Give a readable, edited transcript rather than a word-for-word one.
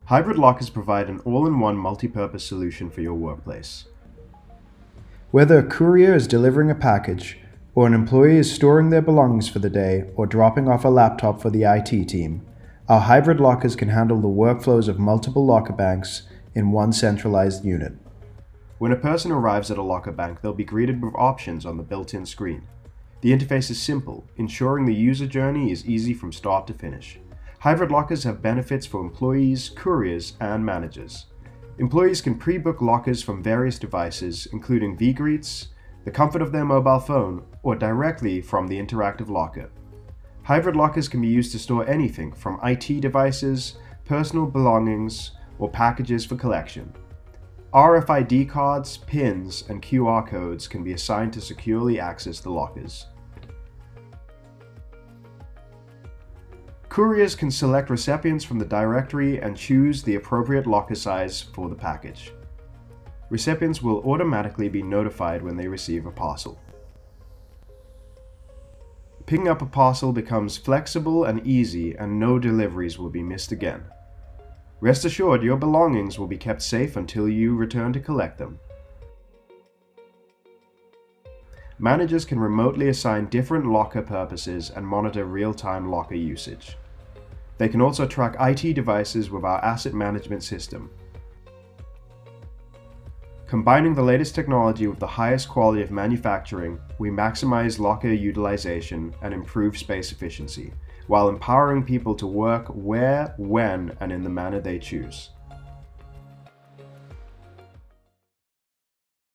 Hybrid lockers provide an all-in-one multi-purpose solution for your workplace. Whether a courier is delivering a package, or an employee is storing their belongings for the day or dropping off a laptop for the IT team, our hybrid lockers can handle the workflows of multiple locker banks in one centralized unit. When a person arrives at a locker bank, they'll be greeted with options on the built-in screen. The interface is simple, ensuring the user journey is easy from start to finish. Hybrid lockers have benefits for employees, couriers, and managers. Employees can pre-book lockers from various devices, including vGreets, the comfort of their mobile phone, or directly from the interactive locker. Hybrid lockers can be used to store anything from IT devices, personal belongings, or packages for collection. RFID cards, pins, and QR codes can be assigned to securely access the lockers. Couriers can select recipients from the directory and choose the appropriate locker size for the package. Recipients will automatically be notified when they receive a parcel. Picking up a parcel becomes flexible and easy, and no deliveries will be missed again. Rest assured, your belongings will be kept safe until you return to collect them. Managers can remotely assign different locker purposes and monitor real-time locker usage. They can also track IT devices with our asset management system. Combining the latest technology with the highest quality of manufacturing, we maximize locker utilization and improve space efficiency, while empowering people to work where, when, and in the manner they choose.